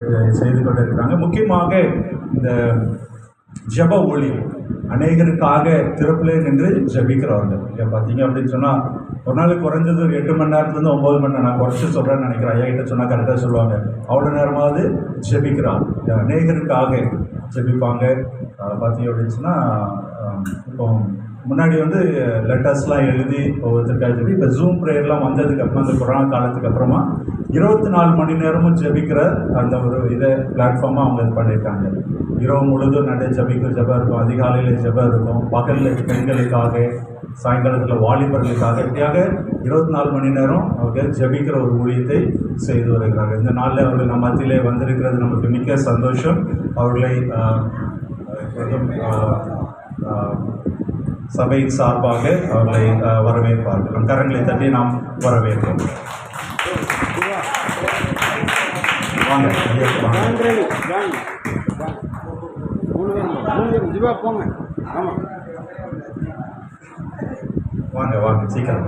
செய்து கொண்டிருக்கிறாங்க. முக்கியமாக இந்த ஜெப ஊழியம் அநேகருக்காக திறப்பிலே நின்று ஜெபிக்கிறவர்கள். இங்கே பார்த்தீங்க அப்படின்னு சொன்னால் ஒரு நாள் குறைஞ்சது ஒரு 8 மணி நேரத்துலேருந்து 9 மணி நேரம், நான் குறைச்சி சொல்கிறேன்னு நினைக்கிறேன். ஐயா கிட்ட சொன்னால் கரெக்டாக சொல்லுவாங்க. அவ்வளோ நேரமாவது ஜெபிக்கிறான், அநேகருக்காக ஜெபிப்பாங்க. பார்த்தீங்க அப்படின்னு சொன்னால் இப்போ முன்னாடி லெட்டர்ஸ்லாம் எழுதி ஒவ்வொருத்தருக்காக ஜெபி, இப்போ ஜூம் ப்ரேயர்லாம் வந்ததுக்கு அப்புறம், அந்த கொரோனா காலத்துக்கு அப்புறமா 24 மணி நேரமும் ஜெபிக்கிற அந்த ஒரு இதை பிளாட்ஃபார்மாக அவங்க இது பண்ணியிருக்காங்க. இரவு முழுதும் நிறைய ஜெபிக்கிற ஜெபம் இருக்கும், அதிகாலையில் ஜெபம் இருக்கும், பகலில் பெண்களுக்காக, சாயங்காலத்தில் வாலிபர்களுக்காக, இப்படியாக 24 மணி நேரம் அவங்க ஜெபிக்கிற ஒரு ஊழியத்தை செய்து வருகிறாங்க. இந்த நாளில் அவர்கள் நம்ம மத்தியிலே வந்திருக்கிறது நமக்கு மிக்க சந்தோஷம். அவர்களை சபையின் சார்பாக அவர்களை வரவேற்பார்கள். நம் கரங்களை தட்டி நாம் வரவேற்போம். வாங்க வாங்க வாங்க சீக்கிரம்.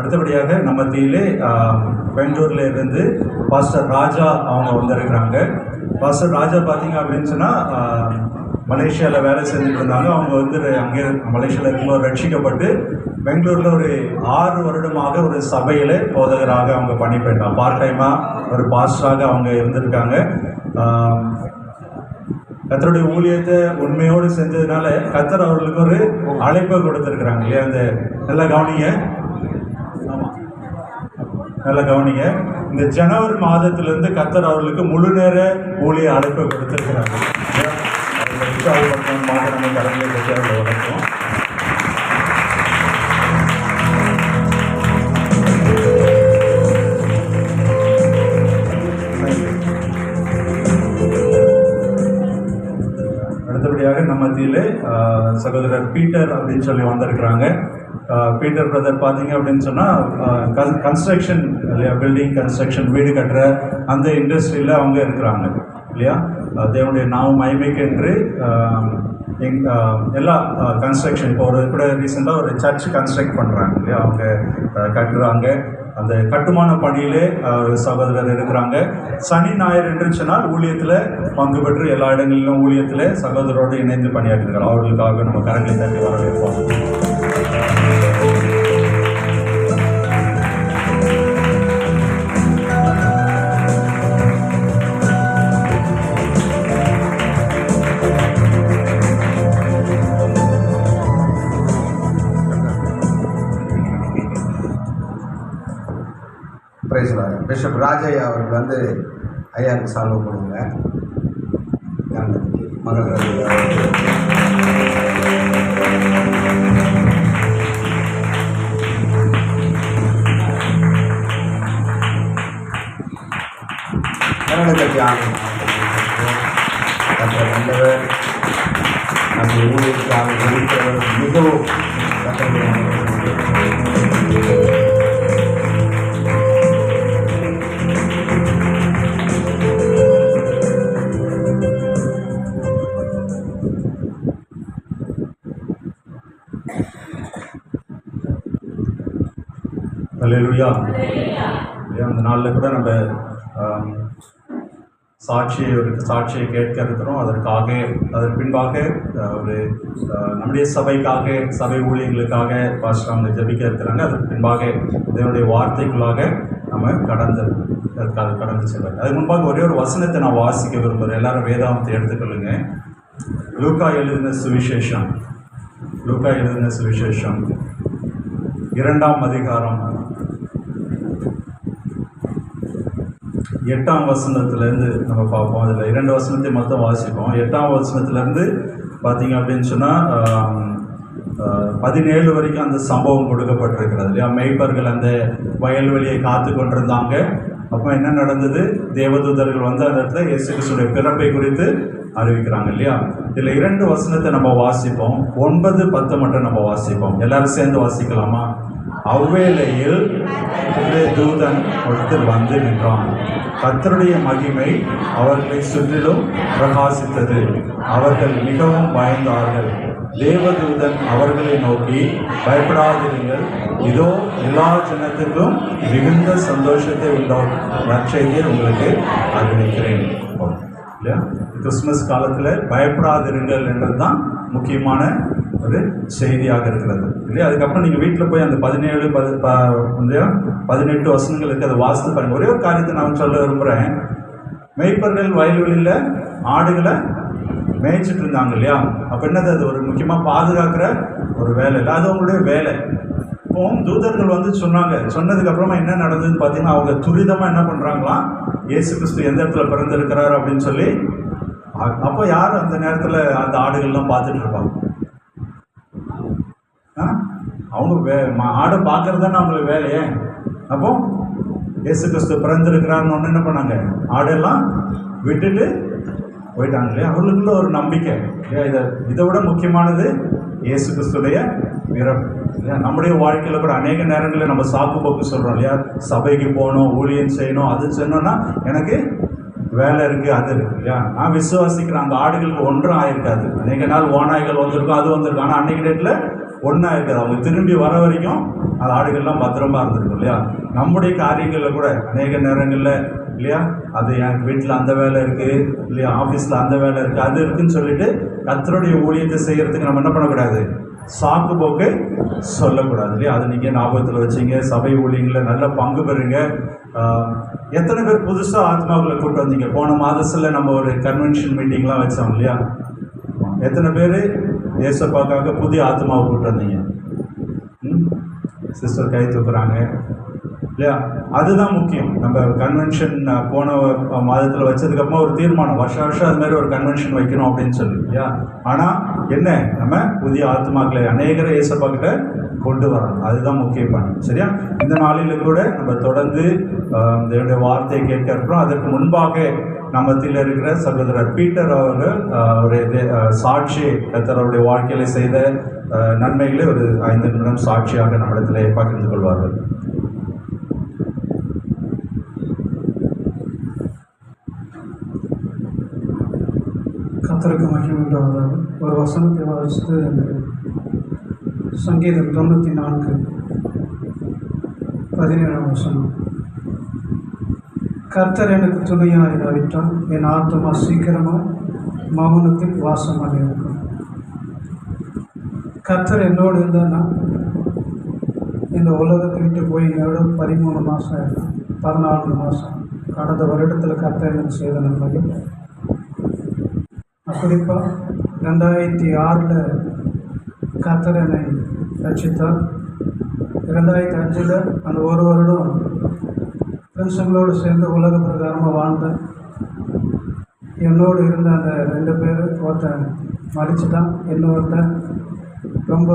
அடுத்தபடியாக நம்ம மத்தியிலே பெங்களூர்ல இருந்து பாஸ்டர் ராஜா அவங்க வந்திருக்கிறாங்க. பாஸ்டர் ராஜா பார்த்தீங்க அப்படின்னு சொன்னால் மலேசியாவில் வேலை செஞ்சுட்டு இருந்தாங்க. அவங்க அங்கே மலேசியாவில் இருக்கும்போது ரட்சிக்கப்பட்டு பெங்களூரில் ஒரு 6 வருடமாக ஒரு சபையில் போதகராக அவங்க பண்ணி போயிட்டாங்க. பார்ட் டைமாக ஒரு பாஸ்டராக அவங்க இருந்திருக்காங்க. கர்த்தருடைய ஊழியத்தை உண்மையோடு செஞ்சதுனால கர்த்தர் அவர்களுக்கு ஒரு அழைப்பை கொடுத்துருக்குறாங்க இல்லையா? அந்த நல்லா கவனிங்க. இந்த ஜனவரி மாதத்திலிருந்து கர்த்தர் அவர்களுக்கு முழு நேர ஊழிய அழைப்பை கொடுத்திருக்கிறாங்க. நம்ம கடலை வணக்கம். அடுத்தபடியாக நம்ம மத்தியிலே சகோதரர் பீட்டர் அப்படின்னு சொல்லி வந்திருக்கிறாங்க. பீட்டர் பிரதர் பார்த்தீங்க அப்படின்னு சொன்னால் கன்ஸ்ட்ரக்ஷன் இல்லையா, பில்டிங் கன்ஸ்ட்ரக்ஷன், வீடு கட்டுற அந்த இண்டஸ்ட்ரியில் அவங்க இருக்கிறாங்க இல்லையா? தேவனுடைய நாமம் மகிமைக்கென்று எல்லா கன்ஸ்ட்ரக்ஷன், இப்போ கூட ரீசெண்டாக ஒரு சர்ச் கன்ஸ்ட்ரக்ட் பண்ணுறாங்க இல்லையா, அவங்க கட்டுறாங்க. அந்த கட்டுமான பணியிலே சகோதரர் இருக்கிறாங்க. சனி ஞாயிறு என்று சொன்னால் ஊழியத்தில் பங்கு பெற்று எல்லா இடங்களிலும் ஊழியத்தில் சகோதரோடு இணைந்து பணியாற்றுகிறார். அவர்களுக்காக நம்ம கரங்களை தட்டி வரவேற்போம். பிஷப் ராஜையா அவர்கள் ஐயாவுக்கு சால்வ் பண்ணுங்க. மகள் கரங்களை கட்டி ஆகும். நல்லவர், நம்ம ஊழியருக்காக ஜெபிக்கிறவர், மிகவும் அல்லேலூயா. அந்த நாளில் கூட நம்ம சாட்சியை கேட்க இருக்கிறோம். அதற்கு பின்பாக ஒரு நம்முடைய சபைக்காக, சபை ஊழியர்களுக்காக பாஸ்டர் அவங்க ஜெபிக்க இருக்கிறாங்க. அதற்கு பின்பாக இதனுடைய வார்த்தைக்குள்ளாக நம்ம கடந்து செல்வாங்க. அதுக்கு முன்பாக ஒரே ஒரு வசனத்தை நான் வாசிக்க விரும்புகிறேன். எல்லாரும் வேதாந்தத்தை எடுத்துக்கொள்ளுங்க. லூக்கா எழுதின சுவிசேஷம் 2ஆம் அதிகாரம் 8ஆம் வசனத்திலேருந்து நம்ம பார்ப்போம். அதில் 2 வசனத்தை மொத்தம் வாசிப்போம். 8ஆம் வசனத்திலேருந்து பார்த்தீங்க அப்படின்னு சொன்னால் 17 வரைக்கும் அந்த சம்பவம் கொடுக்கப்பட்டிருக்கிறது இல்லையா. மேய்ப்பர்கள் அந்த வயல்வெளியை காத்து கொண்டிருந்தாங்க. அப்போ என்ன நடந்தது? தேவதூதர்கள் வந்து அந்த இடத்துல இயேசு கிறிஸ்துடைய பிறப்பை குறித்து அறிவிக்கிறாங்க இல்லையா. இதில் 2 வசனத்தை நம்ம வாசிப்போம், 9, 10 மட்டும் நம்ம வாசிப்போம். எல்லாரும் சேர்ந்து வாசிக்கலாமா? அவ்வேளையில் தூதன் ஒருத்தர் வந்து நின்றான். கர்த்தருடைய மகிமை அவர்களை சுற்றிலும் பிரகாசித்தது. அவர்கள் மிகவும் பயந்தார்கள். தேவதூதன் அவர்களை நோக்கி, பயப்படாதிருங்கள், இதோ எல்லா ஜனத்துக்கும் மிகுந்த சந்தோஷத்தை உண்டாக்கும் நற்செய்தியை உங்களுக்கு அறிவிக்கிறேன் இல்லையா. கிறிஸ்துமஸ் காலத்தில் பயப்படாதிருங்கள் என்றது தான் முக்கியமான ஒரு செய்தியாக இருக்கிறது இல்லையா. அதுக்கப்புறம் நீங்கள் வீட்டில் போய் அந்த 17, 18 வசனங்களுக்கு அதை வாசித்து பாருங்கள். ஒரே ஒரு காரியத்தை நான் சொல்ல விரும்புகிறேன். மேய்ப்பர்கள் வயல்வெளியில் ஆடுகளை மேய்ச்சிட்டு இருந்தாங்க இல்லையா. அப்போ என்னது, அது ஒரு முக்கியமாக பாதுகாக்கிற ஒரு வேலை இல்லை, அது அவங்களுடைய வேலை. இப்போ தூதர்கள் வந்து சொன்னதுக்கப்புறமா என்ன நடந்ததுன்னு பார்த்தீங்கன்னா, அவங்க துரிதமாக என்ன பண்ணுறாங்களாம், இயேசு கிறிஸ்து எந்த இடத்துல பிறந்திருக்கிறார் அப்படின்னு சொல்லி. அப்போ யார் அந்த நேரத்தில் அந்த ஆடுகள்லாம் பார்த்துட்டு இருப்பாங்க? அவங்க ஆடை பார்க்கறது தானே அவங்களுக்கு வேலையே. அப்போ இயேசு கிறிஸ்து பிறந்திருக்கிறான்னு ஒன்று என்ன பண்ணாங்க, ஆடெல்லாம் விட்டுட்டு போயிட்டாங்க இல்லையா. அவர்களுக்குள்ள ஒரு நம்பிக்கை இல்லையா. இதை விட முக்கியமானது இயேசு கிறிஸ்துடைய பிறப்பு இல்லையா. நம்முடைய வாழ்க்கையில் கூட அநேக நேரங்களில் நம்ம சாக்கு போக்கு சொல்கிறோம் இல்லையா. சபைக்கு போகணும், ஊழியம் செய்யணும், அது சொன்னோன்னா எனக்கு வேலை இருக்குது, அது இருக்குது இல்லையா. நான் விசுவாசிக்கிறேன், அந்த ஆடுகளுக்கு ஒன்றும் ஆயிருக்காது. அநேக நாள் ஓநாய்கள் வந்திருக்கும், அது வந்திருக்கும், ஆனால் அன்றைக்கு டேட்டில் ஒன்றா இருக்காது. அவங்க திரும்பி வர வரைக்கும் அந்த ஆடுகள்லாம் பத்திரமா இருந்திருக்கும் இல்லையா. நம்முடைய காரியங்களில் கூட அநேக நேரங்களில் இல்லையா, அது எனக்கு வீட்டில் அந்த வேலை இருக்குது இல்லையா, ஆஃபீஸில் அந்த வேலை இருக்குது, அது இருக்குதுன்னு சொல்லிட்டு கர்த்தருடைய ஊழியத்தை செய்கிறதுக்கு நம்ம என்ன பண்ணக்கூடாது, சாக்கு போக்கு சொல்லக்கூடாது இல்லையா. அது நீங்கள் ஞாபகத்தில் வச்சிங்க. சபை ஊழியங்களில் நல்ல பங்கு பெறுங்க. எத்தனை பேர் புதுசாக ஆத்மாக்களை கூப்பிட்டு வந்தீங்க? போன மாதத்தில் நம்ம ஒரு கன்வென்ஷன் மீட்டிங்லாம் வச்சோம் இல்லையா. எத்தனை பேர் ஏசப்பாக்காக புதிய ஆத்மாவை கூப்பிட்டு வந்தீங்க? சிஸ்டர் கை தூக்குறாங்க இல்லையா. அதுதான் முக்கியம். நம்ம கன்வென்ஷன் போன மாதத்தில் வச்சதுக்கப்புறமா ஒரு தீர்மானம், வருஷம் அது மாதிரி ஒரு கன்வென்ஷன் வைக்கணும் அப்படின்னு சொல்லி இல்லையா. ஆனால் என்ன, நம்ம புதிய ஆத்மாக்களை அநேகரை ஏசப்பாக்கிட்ட கொண்டு வரணும். அதுதான் முக்கிய பணி சரியா. இந்த நாளில் கூட நம்ம தொடர்ந்து இந்த வார்த்தையை கேட்க இருக்கிறோம். அதற்கு முன்பாக நம்ம மத்தியில் இருக்கிற சகோதரர் பீட்டர் அவர்கள் ஒரு சாட்சி கர்த்தருடைய வாழ்க்கையில் செய்த நன்மைகளை ஒரு 5 நிமிடம் சாட்சியாக நம்மிடத்தில் பகிர்ந்து கொள்வார்கள். கர்த்தருக்கு மகிமை உண்டாவதாக. ஒரு வசனத்தை வாசித்து, சங்கீதம் 94, 17 வசனம். கர்த்தர் எனக்கு துணையாக இராவிட்டால் என் ஆத்மா சீக்கிரமாக மௌனத்தில் வாசமாக இருக்கும். கர்த்தர் என்னோடு இருந்தால் இந்த உலகத்தை விட்டு போய் என்னோட 13 மாதம் ஆகிடும், 14 மாதம். கடந்த வருடத்தில் கர்த்தர் எனக்கு செய்த நன்மைகள். குறிப்பாக 2006 கர்த்தர் என்னை ரட்சித்தார். 2005 அந்த ஒரு வருடம் ஃப்ரெண்ட்ஸுங்களோடு சேர்ந்து உலக பிரகாரமாக வாழ்ந்தேன். என்னோடு இருந்த அந்த 2 பேர், ஒருத்தன் மறிச்சுட்டான், இன்னொருத்தன் ரொம்ப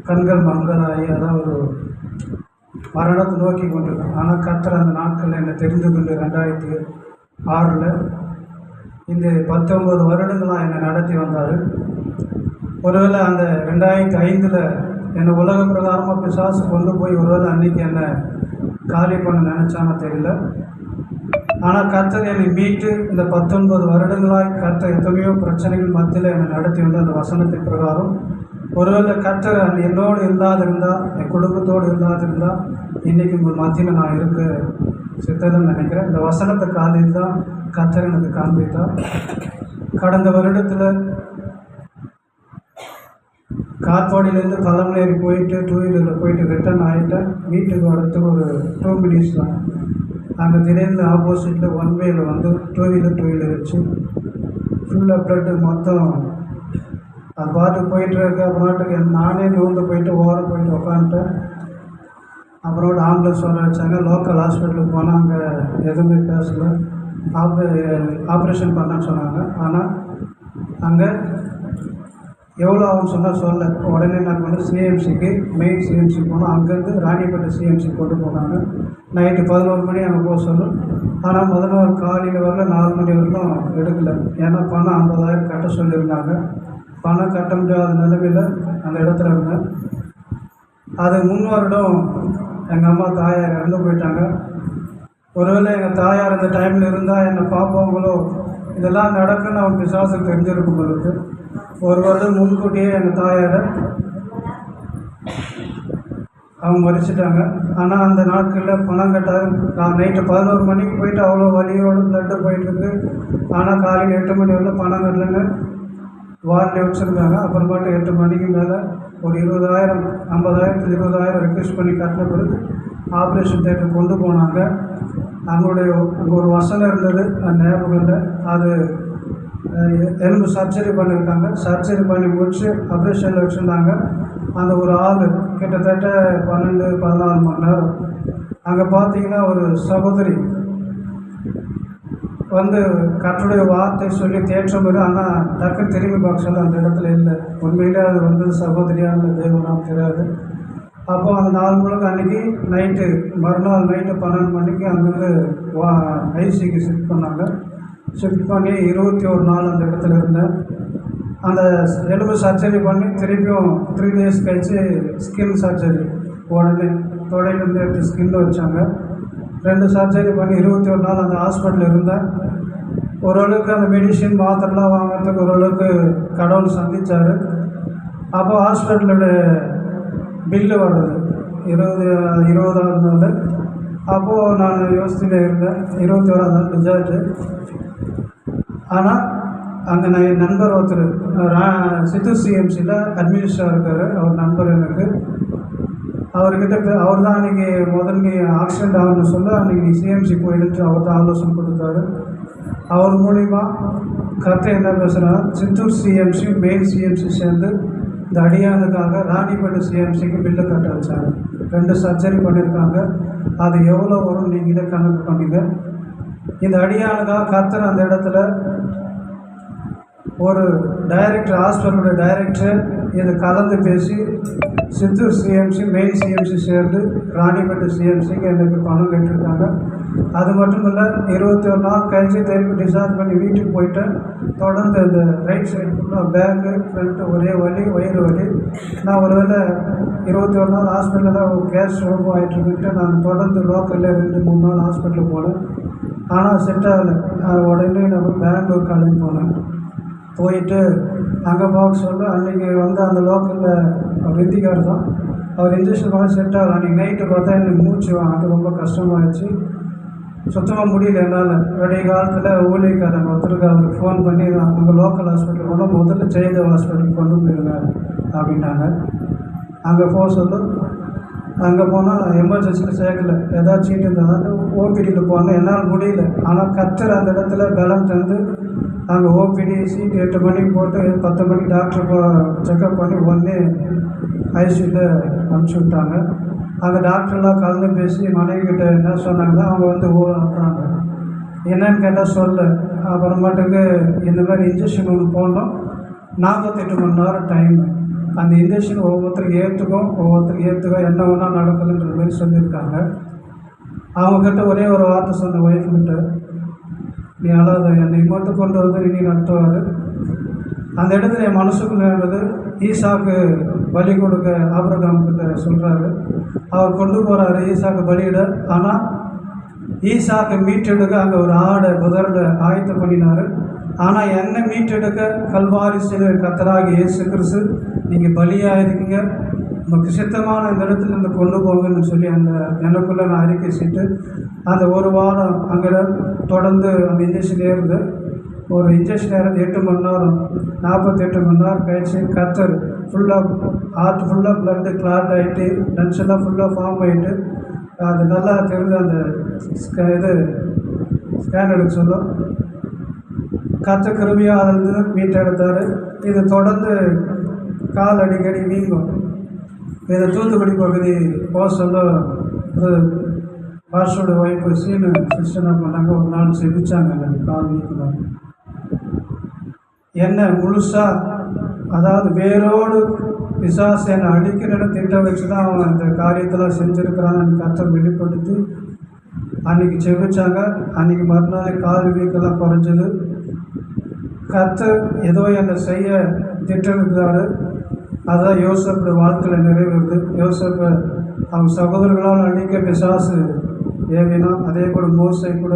கண்கள் மங்களாகி, அதான் ஒரு மரணத்தை நோக்கி கொண்டிருக்கேன். ஆனால் கர்த்தர் அந்த நாட்களில் என்னை தெரிந்து கொண்டு 2006 இந்த 19 வருடங்களாக என்னை நடத்தி வந்தார். ஒருவேளை அந்த 2005 என்னை உலக பிரகாரமாக பிசாசு கொண்டு போய் ஒருவேளை அன்றைக்கி என்னை காலி பண்ண நினச்சானோ தெரியல. ஆனால் கர்த்தர் என்னை மீட்டு இந்த 19 வருடங்களாக கர்த்தர் எத்தனையோ பிரச்சனைகள் மத்தியில் என்னை நடத்தி வந்த அந்த வசனத்தின் பிரகாரம், ஒருவேளை கர்த்தர் என்னோடு இல்லாதிருந்தால், என் குடும்பத்தோடு இல்லாதிருந்தால், இன்றைக்கி உங்கள் மத்தியில் நான் இருக்க சித்ததுன்னு நினைக்கிறேன். இந்த வசனத்தை காலையில் தான் கர்த்தர் எனக்கு காண்பித்தார். கடந்த வருடத்தில் காட்பாடியிலேருந்து தலைமலையேறி போயிட்டு 2 வீலரில் போயிட்டு ரிட்டர்ன் ஆகிட்டேன். வீட்டுக்கு வரத்துக்கு ஒரு 2 மினிட்ஸ் தான். அங்கே திடீர்னு ஆப்போசிட்டில் 1 வேல வந்து 2 வீலர் வச்சு ஃபுல்லாக ப்ளட்டு மொத்தம் அது பாட்டுக்கு போயிட்டு இருக்க. அப்புறமாட்டுக்கு நானே நோந்து போயிட்டு ஓரம் போயிட்டு உக்காந்துட்டேன். அப்புறம் ஆம்புலன்ஸ் வர வச்சாங்க. லோக்கல் ஹாஸ்பிட்டலுக்கு போனால் அங்கே எதுவுமே பேசலை. ஆப்ரேஷன் பண்ணான்னு சொன்னாங்க. ஆனால் அங்கே எவ்வளோ ஆகும்னு சொன்னால் சொல்ல. உடனே நாங்கள் வந்து சிஎம்சிக்கு மெயின் சிஎம்சிக்கு போனோம். அங்கேருந்து ராணிப்பேட்டை சிஎம்சி கொண்டு போனாங்க. நைட்டு 11 மணி அங்கே போக சொல்லும். ஆனால் 11 காலையில் வரல, 4 மணி வரலும் எடுக்கலை. ஏன்னா பணம் 50,000 கட்ட சொல்லியிருந்தாங்க. பணம் கட்ட முடியாத நிலைமையில் அந்த இடத்துல இருந்தேன். அது 3 வருடம் எங்கள் அம்மா தாயார் இறந்து போயிட்டாங்க. ஒருவேளை எங்கள் தாயார் அந்த டைமில் இருந்தால் என்னை பார்ப்பவங்களோ இதெல்லாம் நடக்குன்னு அவங்க பிசாசுக்கு தெரிஞ்சிருக்கும் பொழுது 1 வருடம் முன்கூட்டியே எங்கள் தாயாரை அவங்க மறிச்சிட்டாங்க. ஆனால் அந்த நாட்களில் பணம் கட்டாது. நான் நைட்டு 11 மணிக்கு போயிட்டு அவ்வளோ வலியோடு பிளட்டு போயிட்டுருக்கு. ஆனால் காலையில் 8 மணி வரல பணம் கட்டலன்னு வார்டில் வச்சுருக்காங்க. அப்புறமாட்டு 8 மணிக்கு மேலே ஒரு 20,000 50,000 20,000 ரெக்வெஸ்ட் பண்ணி கட்டின பிறகு ஆப்ரேஷன் தேட்டர் கொண்டு போனாங்க. அங்கே ஒரு வசனம் இருந்தது, அந்த ஞாபகம் இல்லை. அது எலும்பு சர்ஜரி பண்ணியிருக்காங்க. சர்ஜரி பண்ணி முடிச்சு ஆப்ரேஷனில் வச்சுருந்தாங்க. அந்த ஒரு ஆள் கிட்டத்தட்ட 12-14 மணி நேரம். அங்கே பார்த்தீங்கன்னா ஒரு சகோதரி வந்து கற்றுடைய வார்த்தை சொல்லி தேற்றம் இல்லை. ஆனால் டக்கு திரும்பி பார்க்க சொல்ல அந்த இடத்துல இல்லை. உண்மையிலே அது வந்து சகோதரியா இல்லை தெய்வனாம் தெரியாது. அப்போ அந்த நாள் முழுக்க அன்றைக்கி நைட்டு மறுநாள் நைட்டு 12 மணிக்கு அங்கேருந்து ஐசிக்கு ஷிஃப்ட் பண்ணாங்க. ஷிஃப்ட் பண்ணி 21 நாள் அந்த இடத்துல இருந்தேன். அந்த எலும்பு சர்ஜரி பண்ணி திருப்பியும் 3 days கழிச்சு ஸ்கின் சர்ஜரி, உடனே தொடையிலேருந்து எடுத்து ஸ்கின்னில் வச்சாங்க. 2 சர்ஜரி பண்ணி 21 நாள் அந்த ஹாஸ்பிட்டலில் இருந்தேன். ஓரளவுக்கு அந்த மெடிசின் மாத்திரைலாம் வாங்கிறதுக்கு ஓரளவுக்கு கடவுள் சந்தித்தார். அப்போ ஹாஸ்பிட்டலோட பில்லு வர்றது 20வது நாள். அப்போது நான் யோசிச்சுட்டே இருந்தேன். 21ஆவது நாள் டிஸ்சார்ஜ். ஆனால் அங்கே நான் என் நண்பர் ஒருத்தர் சித்தூர் சிஎம்சியில் அட்மினிஸ்ட்ராக இருக்கார். அவர் நண்பர் எனக்கு. அவர்கிட்ட அவர் தான் அன்றைக்கி முதல்ல ஆக்சிடெண்ட் ஆகணும்னு சொல்ல அன்றைக்கி நீ சிஎம்சி போயிட்டு அவர் தான் ஆலோசனை கொடுத்தாரு. அவர் மூலிமா கருத்தை என்ன பேசுகிறாங்க, சித்தூர் சிஎம்சி மெயின் சிஎம்சி சேர்ந்து இந்த அடியானுக்காக ராணிப்பேட்டை சிஎம்சிக்கு பில்லு கட்ட வச்சாங்க. 2 சர்ஜரி பண்ணியிருக்காங்க. அது எவ்வளோ வரும் நீங்களே கணக்கு பண்ணிங்க. இந்த அடியானுக்காக கர்த்தர் அந்த இடத்துல ஒரு டைரக்டர், ஹாஸ்பிட்டலோட டைரக்டர் இதை கலந்து பேசி சித்தூர் சிஎம்சி மெயின் சிஎம்சி சேர்ந்து ராணிப்பேட்டை சிஎம்சிக்கு எனக்கு பணம் கட்டிருக்காங்க. அது மட்டும் இல்லை, 21 நாள் கழிச்சு திருப்பி டிஸ்சார்ஜ் பண்ணி வீட்டுக்கு போயிட்டேன். தொடர்ந்து இந்த ரைட் சைடு ஃபுல்லாக பேக்கு ஃப்ரண்ட்டு ஒரே வலி, வயிறு வலி. நான் ஒருவேளை 21 நாள் ஹாஸ்பிட்டலில் கேஸ் ரொம்ப ஆகிட்டுருக்கிட்டு நான் தொடர்ந்து லோக்கலில் 2-3 நாள் ஹாஸ்பிட்டலுக்கு போனேன். ஆனால் செட் ஆகலை. உடனே நம்ம பெங்களூர் கிளம்பி போனேன். போயிட்டு அங்கே பார்க்க சொல்ல அன்றைக்கி வந்து அந்த லோக்கலில் அவர் ஹிந்திக்கார் தான். அவர் இன்ஜெக்ஷன் பண்ண செட் ஆகலை. அன்றைக்கி நைட்டு பார்த்தா எனக்கு மூச்சு அது ரொம்ப கஷ்டமாகிடுச்சு. சுத்தமாக முடியல என்னால். விடிய காலத்தில் ஊழியக்காரங்க ஒருத்தருக்கு அவருக்கு ஃபோன் பண்ணி அங்கே லோக்கல் ஹாஸ்பிட்டல் போனால் முதல்ல ஜெயதேவ் ஹாஸ்பிட்டலுக்கு கொண்டு போயிருங்க அப்படின்னாங்க. அங்கே போக சொல்ல அங்கே போனால் எமர்ஜென்சியில் சேர்க்கலை. ஏதாச்சும் சீட்டு இருந்தால் ஓபிடியில் போனேன். என்னால் முடியல. ஆனால் கர்த்தர் அந்த இடத்துல பலம் தந்து அங்கே ஓபிடி சீட்டு 8 மணிக்கு போட்டு 10 மணிக்கு டாக்டர் செக்கப் பண்ணி உடனே ஐசியூவில் அனுப்பிச்சி விட்டாங்க. அங்கே டாக்டர்லாம் கலந்து பேசி மனைவிக்கிட்ட என்ன சொன்னாங்க, அவங்க வந்து அனுப்புகிறாங்க. என்னன்னு கேட்டால் சொல்ல. அப்புறமாட்டுக்கு இந்த மாதிரி இன்ஜெக்ஷன் ஒன்று போடணும், 48 மணி நேரம் டைம். அந்த இன்ஜெக்ஷன் ஒவ்வொருத்தருக்கு ஏற்றுக்கோ என்ன ஒன்றா நடக்குதுன்ற மாதிரி சொல்லியிருக்காங்க. அவங்கக்கிட்ட ஒரே ஒரு வார்த்தை சொன்ன ஒய்ஃப்கிட்ட, நீ அழாத, என்னை மட்டும் கொண்டு வந்து இனி நடத்துவார். அந்த இடத்துல என் மனசுக்குள்ளே இருந்தது, ஈசாக்கு பலி கொடுக்க ஆபிரகாம் கிட்ட சொல்கிறாரு. அவர் கொண்டு போகிறாரு ஈசாக்கு பலியிட. ஆனால் ஈசாக்கு மீட்டெடுக்க அங்கே ஒரு ஆடை புதரில் ஆயத்தம் பண்ணினார். ஆனால் என்னை மீட்டெடுக்க கல்வாரி சிலை கர்த்தராகிய இயேசு கிறிஸ்து நீங்கள் பலியாக இருக்கீங்க, நமக்கு சித்தமான இந்த இடத்துல இருந்து கொண்டு போங்கன்னு சொல்லி அந்த எனக்குள்ளே நான் அறிக்கை செய்து அந்த ஒரு வாரம் அங்கே தொடர்ந்து அந்த இன்ஜெக்ஷன் ஏறுது. ஒரு இன்ஜெக்ஷன் ஏறது 8 மணி நேரம், 48 மணி நேரம் கழிச்சு கர்த்தர் ஃபுல்லாக ஹார்ட் ஃபுல்லாக ப்ளட்டு கிளாட் ஆகிட்டு லன்ஸ் எல்லாம் ஃபுல்லாக ஃபார்ம் ஆகிட்டு அது நல்லா தெரிஞ்சு அந்த இது ஸ்கேன் எடுக்க சொல்லும். கர்த்தர் கிருபையாக அதிலிருந்து மீட்டெடுத்தார். இது தொடர்ந்து கால் அடிக்கடி வீங்கும். இதை தூத்துக்குடி பகுதி போக சொல்ல பாஸ்டரோட ஒய்ஃபு சீனு சிஸ்டர் பண்ணாங்க. ஒரு நாள் செபிச்சாங்க கால் வீக்கணும். என்ன முழுசாக அதாவது வேரோடு பிசாசு என்னை அழிக்கணும்னு திட்டம் வச்சு தான் அவன் இந்த காரியத்தெல்லாம் செஞ்சுருக்கிறான்னு அன்றைக்கி கர்த்தர் வெளிப்படுத்தி அன்றைக்கி செபிச்சாங்க. அன்றைக்கி மறுநாள் கால் வீக்கெல்லாம் குறைஞ்சது. கர்த்தர் ஏதோ என்னை செய்ய திட்டமிட்டாரு. அதுதான் யோசேப்பு வாழ்க்கையில் நிறைவேறுது. யோசேப்பு அவங்க சகோதரர்களால் அழிக்க பிசாசு ஏவினான். அதே போல் மோசை கூட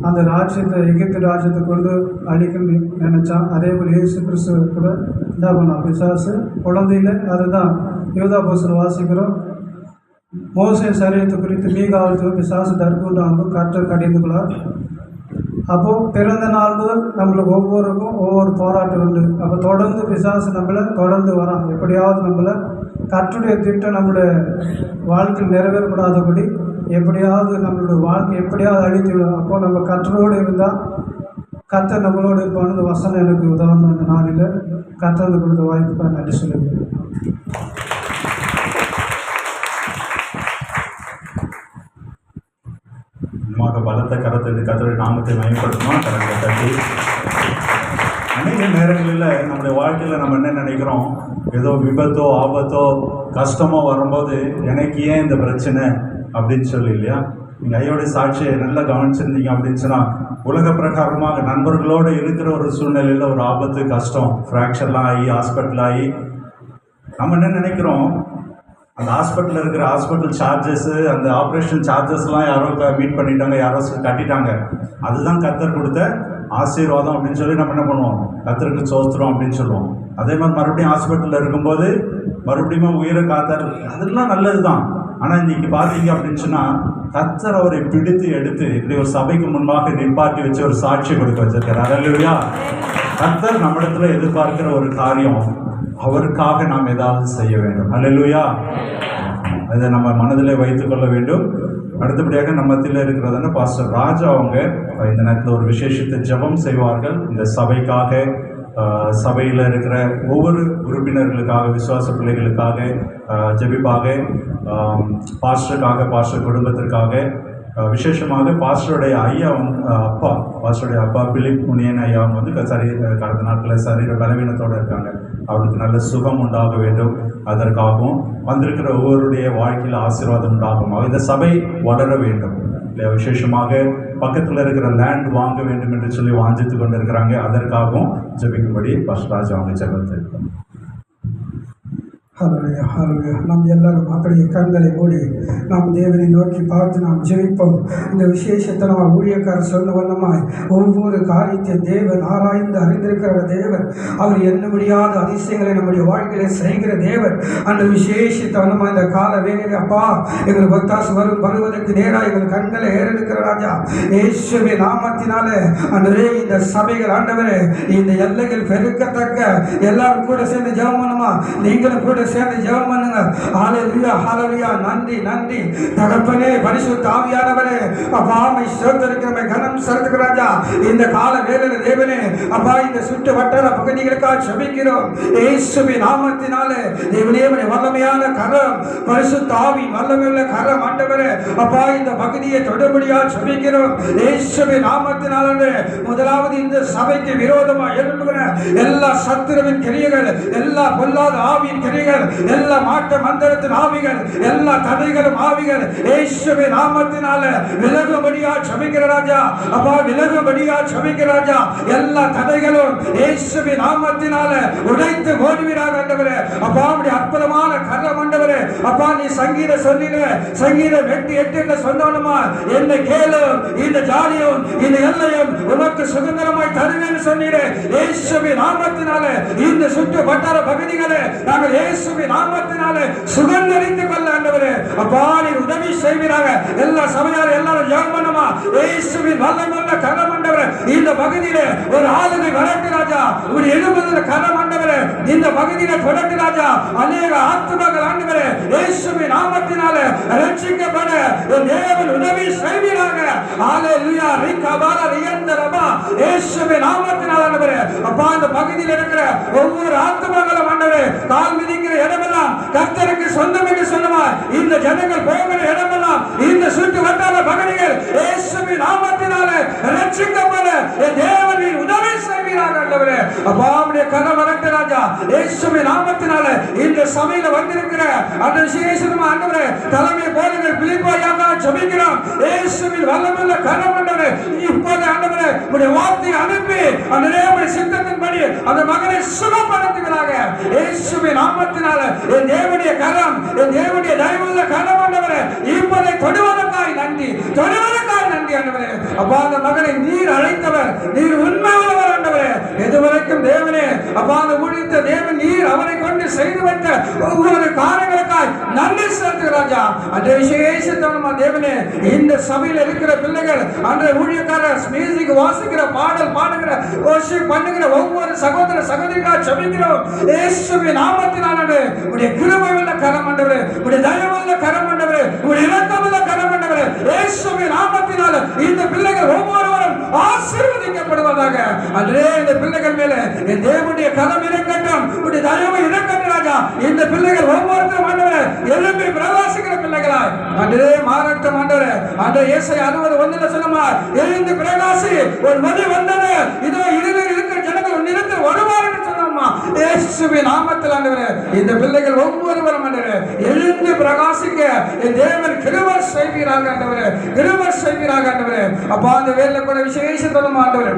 அந்த ராஜ்யத்தை எகிப்து ராஜ்யத்தை கொண்டு அழிக்க நினைச்சான். அதே போல் இயேசு கிறிஸ்துவ கூட என்ன பண்ணான் பிசாசு குழந்தையில. அதுதான் யூதாபோஸ்தலர் வாசிக்கிறோம். மோசே சரீரத்தை குறித்து மீகாவத்துக்கு பிசாசு தற்கொண்டாங்க கர்த்தர் கடிந்து கொள்ளார். அப்போது பிறந்த நாள் முதல் நம்மளுக்கு ஒவ்வொருக்கும் ஒவ்வொரு போராட்டம் உண்டு. அப்போ தொடர்ந்து பிசாசு நம்மளை தொடர்ந்து வரான். எப்படியாவது நம்மளை கர்த்தருடைய திட்டம் நம்மளுடைய வாழ்க்கையில் நிறைவேறக்கூடாதபடி எப்படியாவது நம்மளுடைய வாழ்க்கை எப்படியாவது அழித்து விடும். அப்போது நம்ம கர்த்தரோடு இருந்தால் கர்த்தர் நம்மளோடு இருப்பான்னு வசனம் எனக்கு உதாரணம். இந்த நாளில் கர்த்தர் கொடுத்த வாய்ப்புக்காக நன்றி சொல்லுங்கள். பலத்த கரத்தை கர்த்தருடைய நாமத்தை மயப்படுத்தணும். கரத்தை தட்டி அநேக நேரங்களில் நம்முடைய வாழ்க்கையில் நம்ம என்ன நினைக்கிறோம், ஏதோ விபத்தோ ஆபத்தோ கஷ்டமோ வரும்போது எனக்கு ஏன் இந்த பிரச்சனை அப்படின்னு சொல்லி இல்லையா. நீங்கள் ஐயோடைய சாட்சியை நல்லா கவனிச்சிருந்தீங்க அப்படின்னு சொன்னால் உலக பிரகாரமாக நண்பர்களோடு இருக்கிற ஒரு சூழ்நிலையில் ஒரு ஆபத்து கஷ்டம் ஃப்ராக்சர்லாம் ஆகி ஹாஸ்பிட்டல் ஆகி நம்ம என்ன நினைக்கிறோம், அந்த ஹாஸ்பிட்டலில் இருக்கிற ஹாஸ்பிட்டல் சார்ஜஸ்ஸு அந்த ஆப்ரேஷன் சார்ஜஸ்லாம் யாரோ மீட் பண்ணிட்டாங்க, யாரோ கட்டிட்டாங்க, அதுதான் கர்த்தர் கொடுத்த ஆசீர்வாதம் அப்படின்னு சொல்லி நம்ம என்ன பண்ணுவோம், கர்த்தருக்கு சோஸ்திரம் அப்படின்னு சொல்லுவோம். அதே மாதிரி மறுபடியும் ஹாஸ்பிட்டலில் இருக்கும்போது மறுபடியும் உயிரை காத்தார், அதெல்லாம் நல்லது தான். ஆனால் இன்றைக்கி பார்த்தீங்க அப்படின்னு சொன்னால் கர்த்தர் அவரை பிடித்து எடுத்து இப்படி ஒரு சபைக்கு முன்பாக நிப்பாட்டி வச்சு ஒரு சாட்சி கொடுக்க வச்சிருக்காரு. அல்லேலூயா. கர்த்தர் நம்மிடத்துல எதிர்பார்க்கிற ஒரு காரியம், அவருக்காக நாம் ஏதாவது செய்ய வேண்டும். அல்லேலூயா. அதை நம்ம மனதிலே வைத்துக் கொள்ள வேண்டும். அடுத்தபடியாக நம்ம மத்தியில் இருக்கிறதுன்னு பாஸ்டர் ராஜா அவங்க இந்த நேரத்தில் ஒரு விசேஷத்தை ஜெபம் செய்வார்கள். இந்த சபைக்காக, சபையில் இருக்கிற ஒவ்வொரு உறுப்பினர்களுக்காக, விசுவாச பிள்ளைகளுக்காக ஜெபிப்பாக, பாஸ்டருக்காக, பாஸ்டர் குடும்பத்திற்காக, விசேஷமாக பாஸ்டருடைய ஐயா அப்பா, பாஸ்டருடைய அப்பா பிலிப் முனியன் ஐயா வந்து கடந்த நாட்களில் சரீர பலவீனத்தோடு இருக்காங்க. அவருக்கு நல்ல சுகம் உண்டாக வேண்டும். அதற்காகவும் வந்திருக்கிற ஒவ்வொருடைய வாழ்க்கையில் ஆசீர்வாதம் உண்டாகும். இந்த சபை வளர வேண்டும். விசேஷமாக பக்கத்தில் இருக்கிற லேண்ட் வாங்க வேண்டும் என்று சொல்லி வாஞ்சித்து கொண்டு இருக்கிறாங்க. அதற்காகவும் ஜெபிக்கும்படி பாஸ்டர் ராஜா அவங்க ஜெபத்தை. ஹல்லேலூயா, ஹல்லேலூயா. நாம் எல்லாரும் அப்படியே கண்களை மூடி நாம் தேவனை நோக்கி பார்த்து நாம் ஜெபிப்போம். இந்த விசேஷத்தை நம்ம ஊழியக்காரர் சொன்ன வண்ணமாய் ஒவ்வொரு காரியத்தை தேவன் ஆராய்ந்து அறிந்திருக்கிற தேவன், அவர் எண்ண முடியாத அதிசயங்களை நம்முடைய வாழ்க்கையில செய்கிற தேவன். அந்த விசேஷத்தை வண்ணமா இந்த கால வேலையில் அப்பா எங்களுக்கு ஒத்தாசு வருவதற்கு நேராக எங்கள் கண்களை ஏறெடுக்கிற ராஜா இயேசுவின் நாமத்தினாலே ஆண்டவரே இந்த சபைகள் ஆண்டவரே இந்த எல்லைகள் பெருக்கத்தக்க எல்லாரும் கூட சேர்ந்து ஜெபம் பண்ணுமா, நீங்களும் கூட சேர்ந்து ஜெபம் பண்ணுங்க. ஹல்லேலூயா, ஹல்லேலூயா. நன்றி, நன்றி தகப்பனே, பரிசுத்த ஆவியானவரே, அப்பா மை ஸ்தோத்திரிக்கிறோமே, கனம் செலுத்துகிற ராஜா. இந்த கால வேளையில தேவனே அப்பா இந்த சுற்று வட்டார பகுதிகளுக்காக ஜெபிக்கிறோம் இயேசுவின் நாமத்தினாலே. தேவனே வல்லமையான கரம், பரிசுத்த ஆவி வல்லமையுள்ள கரம் ஆண்டவரே அப்பா இந்த பகுதியை தொடர்படியா ஜெபிக்கிறோம் இயேசுவின் நாமத்தினாலே. முதலாவது இந்த சபைக்கு விரோதமா எழும்புகிற எல்லா சத்துருவின் கிரியைகள், எல்லா பொல்லாத ஆவியின் கிரியைகள், எல்லா மாட்ட மந்திரத்தின் ஆவிகள், எல்லா தடைகளும் ஆவிகள் இயேசுவின் நாமத்தினாலே விலகும்படியா ஜெபிக்கிற ராஜா. அப்பா விலகும்படியா ஜெபிக்கிற ராஜா. எல்லா தடைகளும் இயேசுவின் நாமத்தினாலே உடைத்து ஓடுவீராக ஆண்டவரே. அப்பா அப்படி அற்புதமான கரம் ஆண்டவரே. அப்பா நீ சங்கீத சொன்னீங்க, சங்கீதம் 8:8 என்று சொன்னவனுமா என்ன கேளும், இந்த ஜாதியும் இந்த எல்லையும் உனக்கு சுதந்திரமாய் தருவேன்னு சொன்னீரே இயேசுவின் நாமத்தினாலே. இந்த சுற்று வட்டார பகுதிகளை நாங்கள் இயேசுவின் நாமத்தினாலே சுதந்திரித்துக் கொள்ள ஆண்டவரே அப்பா நீர் உதவி செய்வீராக. எல்லா சபையார் எல்லாரும் ஜெபம் பண்ணுமா, இயேசுவின் வல்லமையுள்ள கரம் ஆண்டவரே இந்த பகுதியிலே ஒரு ஆளுகை வரட்டு ராஜா. ஒரு 70 கரம் ஆண்டவரே இந்த பகுதியிலே தொடட்டு ராஜா. அநேக ஆத்துமகள் ஆண்டவரே இயேசுவின் நாமத்தினாலே ரட்சிக்கப்பட தேவன் உதவி செய்வீராக. ஹல்லேலூயா. ரிகபால ரியந்தரபா இயேசுவின் நாமத்தினாலே ஆண்டவரே அப்பா இந்த பகுதியில் இருக்கிற ஒவ்வொரு ஆத்துமகளும் ஆண்டவரே கால் மிதிக்கிற இடமெல்லாம் கர்த்தருக்கு சொந்தம் என்று சொல்லுவார். இந்த ஜனங்கள் போகிற இடமெல்லாம் இந்த சுற்று வட்டார பகுதிகள் இயேசுவின் நாமத்தினாலே ரட்சிக்கப்பட தேவனின் உதவி செய்வீராக ஆண்டவரே. அப்பா உம்முடைய கரம் வரட்டும் ராஜா. இயேசுவின் நாமத்தினாலே இந்த சபையில வந்திருக்கிற அந்த விசேஷமா ஆண்டவரே தலைமை போதகர் பிலிப்பையாக ஜெபிக்கிறோம். இயேசுவின் வல்லமையுள்ள கரம் ஆண்டவரே இப்போது ஆண்டவரே உம்முடைய வார்த்தையை அனுப்பி அந்த தேவனுடைய சித்தத்தின்படி அந்த மகனை சுகப்படுத்துகிறாங்க. இயேசுவின் நாமத்தினாலே என் தேவனுடைய கரம், என் தேவனுடைய தயவுள்ள கரம் ஆண்டவரே இப்போதை தொடுவதற்காய் நன்றி, தொடுவதற்காய் நன்றி ஆண்டவரே. அப்பா அந்த மகனை நீர் அழைத்தவர், நீர் உண்மை உள்ளவர் ஆண்டவரே. எதுவரைக்கும் தேவனே அப்பா அந்த ஊழியத்தை தேவன் நீர் அவரை கொண்டு செய்து வைத்த ஒவ்வொரு காரியங்களுக்காய் நன்றி செலுத்துகிறாஜா. அந்த விசேஷத்தனமா தேவனே இந்த சபையில் இருக்கிற பிள்ளைகள் அந்த ஊழியக்காரர் மியூசிக் வாசிக்கிற பாடல் பாடுகிற worship பண்ணுகிற ஒவ்வொரு சகோதர சகோதரிகளாக ஜெபிக்கிறோம். இயேசுவின் நாமத்தினாலே உம்முடைய கிருபையுள்ள கரம் ஆண்டவரே, உம்முடைய தயவுள்ள கரம் ஆண்டவரே, உம்முடைய இரக்கமுள்ள கரம் ஆண்டவரே. இயேசுவின் நாமத்தினாலே இந்த பிள்ளைகள் ஒவ்வொருவரும் ஆசீர்வதிக்கப்படுவதாக. அன்றே இந்த பிள்ளைகள் மேலே என் தேவனுடைய கரம் இறங்கட்டும், உம்முடைய தயவு இறங்கட்டும் ராஜா. இந்த பிள்ளைகள் ஒவ்வொருத்தரும் ஆண்டவரே எழும்பி பிரகாசிக்கிற பிள்ளைகளாய் அன்றே மாறட்டும் ஆண்டவரே. அந்த ஏசாயா 60:1 சொல்லுமா, எழுந்து பிரகாசி ஒரு மதி வந்தது, இதோ இருளில் இருக்கிற ஜனங்கள் உன்னிடத்தில் வருவார்கள் என்று சொன்னோமா. இயேசுவின் நாமத்தில் ஆண்டவரே இந்த பிள்ளைகள் ஒவ்வொருவரும் ஆண்டவரே எழுந்து பிரகாசிக்க என் தேவன் கிருபை செய்வீராக ஆண்டவரே, கிருபை செய்வீராக ஆண்டவரே. அப்பா அந்த வேலையில கூட விசேஷத்தனமா ஆண்டவரே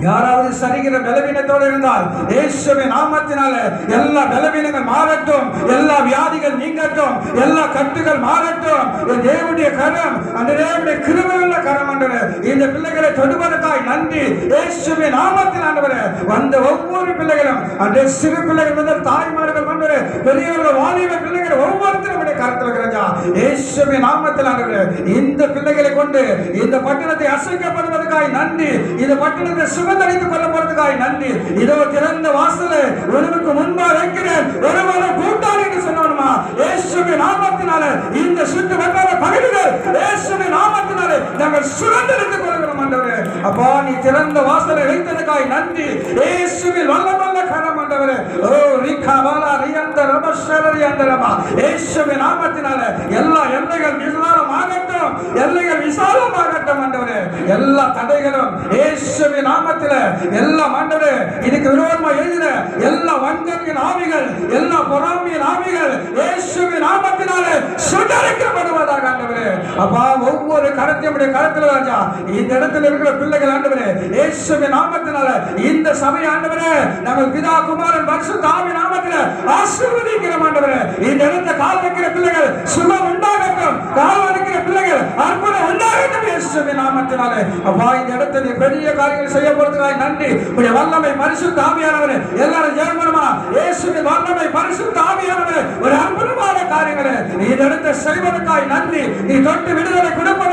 யாராவது சரீர பலவீனத்தோடு இருந்தால் இயேசுவின் நாமத்தினாலே எல்லா பலவீனங்கள் மாறட்டும், எல்லா வியாதிகள் நீங்கட்டும், எல்லா கட்டுகள் மாறட்டும். தேவனுடைய கரம் அந்த தேவனுடைய கிருபையுள்ள கரம் ஆண்டவரே இந்த பிள்ளைகளை தொடுவதற்காய் நன்றி. இயேசுவின் நாமத்தில் ஆண்டவரே வந்த ஒவ்வொரு பிள்ளைகளும் அந்த சிறு பிள்ளைகள் முதல் தாய்மார்கள் ஆண்டவரே பெரியவர்கள் வாலிப பிள்ளைகள் ஒவ்வொருத்தரும் கருத்தில் இருக்கிறா. இயேசுவின் நாமத்தில் ஆண்டவரே இந்த பிள்ளைகளை கொண்டு இந்த பட்டணத்தை அசைக்கப்படுவதற்காய் நன்றி, இந்த பட்டணத்தை சுகந்தளித்துக் கொள்ளப்படுவதற்காய் நன்றி. இதோ திறந்த வாசலை உனக்கு முன்பாக வைக்கிறேன், ஒருவரை கூட்டாளி என்று சொன்னோமா. இயேசுவின் நாமத்தினாலே இந்த சுற்று வட்டார பகுதிகள் இயேசுவின் நாமத்தினாலே நாங்கள் சுகந்தளித்துக் கொள்கிறோம் ஆண்டவரே. அப்பா நீ திறந்த வாசலை வைத்ததற்காய் நன்றி. இயேசுவின் வல்லமையுள்ள கரம் ஆண்டவரே. ஓ ரிகாபாலா ரியந்த ரபஷரரி அந்தரபா. இயேசுவின் நாமத்தினாலே எல்லா எல்லைகள் விசாலமாகட்டும், எல்லைகள் விசாலமாகட்டும் ஆண்டவரே. எல்லா தடைகளும் இயேசுவின் நாமத்திலே எல்லாம் ஆண்டவரே இதுக்கு விரோதமா எழுதின எல்லா வஞ்சனையின் ஆவிகள், எல்லா பொறாமையின் ஆவிகள் இயேசுவின் நாமத்தினாலே சுடரிக்கப்படுவதாக ஆண்டவரே. அப்பா ஒவ்வொரு கரத்தையும் கரத்தில் ராஜா இந்த இடத்துல இருக்கிற பிள்ளைகள் ஆண்டவரே இயேசுவின் நாமத்தினாலே இந்த சபை ஆண்டவரே நாங்கள் பிதா குமாரன் பரிசுத்த ஆவி நாமத்திலே ஆசீர்வதிக்கிறோம் ஆண்டவரே. இந்த இடத்தை கால் வைக்கிற பிள்ளைகள் சுகம் உண்டாகட்டும், கால் வைக்கிற பிள்ளைகள் அற்புதம் உண்டாகட்டும் இயேசுவின் நாமத்தினாலே. அப்பா இந்த இடத்துல பெரிய காரியங்கள் செய்ய போறதுக்காக நன்றி. உடைய வல்லமை பரிசுத்த ஆவியானவரே எல்லாரும் ஜெயமனமா இயேசுவின் வல்லமை பரிசுத்த ஆவியானவரே ஒரு அற்புதமான காரியங்களை இந்த இடத்தை செய்வதற்காக நன்றி. நீ தொட்டு விடுதலை கொடுப்ப